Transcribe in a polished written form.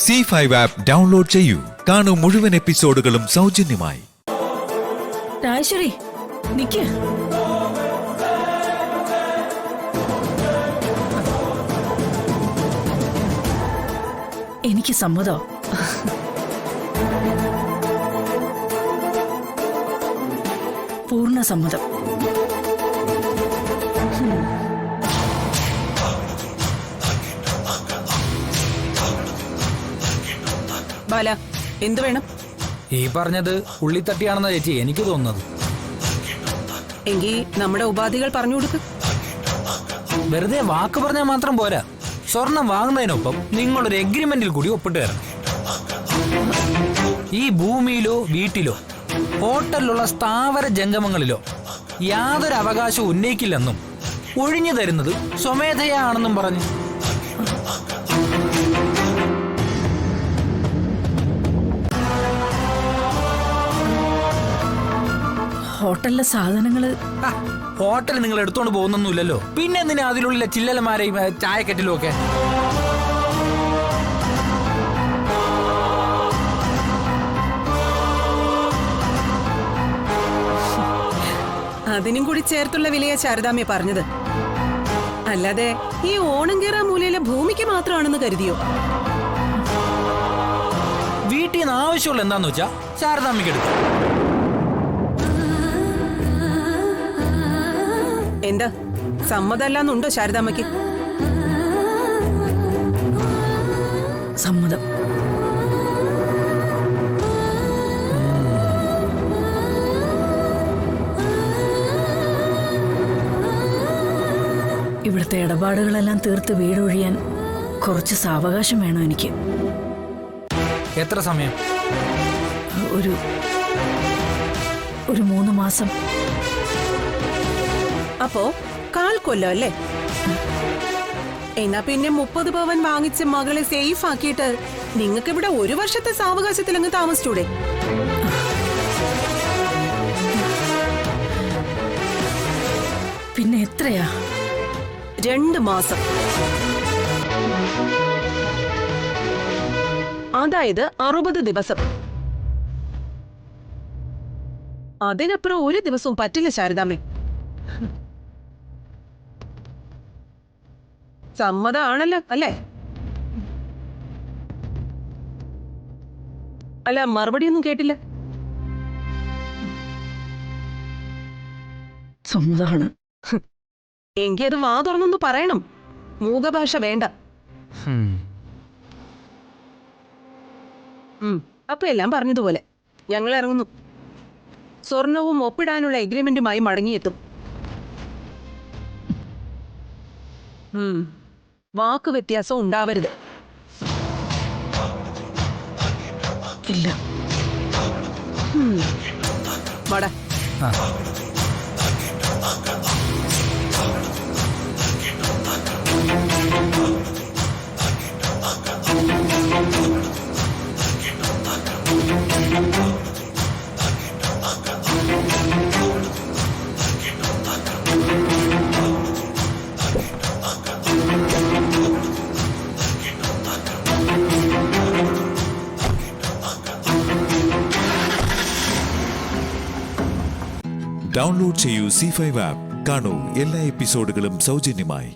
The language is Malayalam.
C5 ആപ്പ് ഡൗൺലോഡ് ചെയ്യൂ. കാണൂ മുഴുവൻ എപ്പിസോഡുകളും സൗജന്യമായി. രാജേശ്വരി നിക്ക്. എനിക്ക് സമ്മതോ? പൂർണ്ണ സമ്മതം. ബാല, എന്തു വേണം? ഈ പറഞ്ഞത് ഉള്ളിത്തട്ടിയാണെന്ന ചേച്ചി എനിക്ക് തോന്നുന്നത്. എങ്കിൽ നമ്മുടെ ഉപാധികൾ പറഞ്ഞു കൊടുക്ക്. വെറുതെ വാക്ക് പറഞ്ഞാൽ മാത്രം പോരാ. സ്വർണം വാങ്ങുന്നതിനൊപ്പം നിങ്ങളൊരു എഗ്രിമെന്റിൽ കൂടി ഒപ്പിട്ട് തരണം. ഈ ഭൂമിയിലോ വീട്ടിലോ ഹോട്ടലിലുള്ള സ്ഥാവര ജംഗമങ്ങളിലോ യാതൊരു അവകാശവും ഉന്നയിക്കില്ലെന്നും ഒഴിഞ്ഞു തരുന്നത് സ്വമേധയാണെന്നും പറഞ്ഞു. ഹോട്ടലിലെ സാധനങ്ങള് ഹോട്ടൽ നിങ്ങൾ എടുത്തോണ്ട് പോകുന്നൊന്നുമില്ലല്ലോ. പിന്നെ എന്തിനാ അതിലുള്ള ചില്ലലമാരെയും ചായക്കെറ്റിലും ഒക്കെ? അതിനും കൂടി ചേർത്തുള്ള വിലയാ ശാരദാമ്മ പറഞ്ഞത്. അല്ലാതെ ഈ ഓണംകേറ മൂലയിലെ ഭൂമിക്ക് മാത്രമാണെന്ന് കരുതിയോ? വീട്ടിൽ നിന്ന് ആവശ്യമുള്ള എന്താന്ന് വെച്ചാ ശാരദാമ്മയ്ക്ക് എടുക്കും. എന്താ സമ്മതമല്ലാന്നുണ്ടോ ശാരദാമ്മയ്ക്ക്? സമ്മതം. ഇവിടുത്തെ ഇടപാടുകളെല്ലാം തീർത്ത് വീടൊഴിയാൻ കുറച്ച് സാവകാശം വേണം എനിക്ക്. എത്ര സമയം? ഒരു 3 മാസം. അപ്പോ 1/4 കൊല്ലം അല്ലേ? എന്നാ പിന്നെ 30 പവൻ വാങ്ങിച്ച് മകളെ സേഫ് ആക്കിയിട്ട് നിങ്ങൾക്ക് ഇവിടെ 1 വർഷത്തെ സാവകാശത്തിൽ അങ്ങ് താമസിച്ചൂടെ? പിന്നെ എത്രയാ? 2 മാസം. അതായത് 60 ദിവസം. അതിനപ്പുറം ഒരു ദിവസവും പറ്റില്ല ശാരദാമ്മേ. സമ്മതാണല്ലോ അല്ലേ? അല്ല, മറുപടിയൊന്നും കേട്ടില്ല. സമ്മതാണ്. എങ്കിൽ അത് വാ തുറന്നൊന്ന് പറയണം. മൂകഭാഷ വേണ്ട. അപ്പൊ എല്ലാം പറഞ്ഞതുപോലെ ഞങ്ങൾ ഇറങ്ങുന്നു. സ്വർണവും ഒപ്പിടാനുള്ള എഗ്രിമെന്റുമായി മടങ്ങിയെത്തും. വാക്ക് വ്യത്യാസം ഉണ്ടാവരുത്. ഇല്ല. വട. ഡൗൺലോഡ് ചെയ്യൂ C5 ആപ്പ്. കാണൂ എല്ലാ എപ്പിസോഡുകളും സൗജന്യമായി.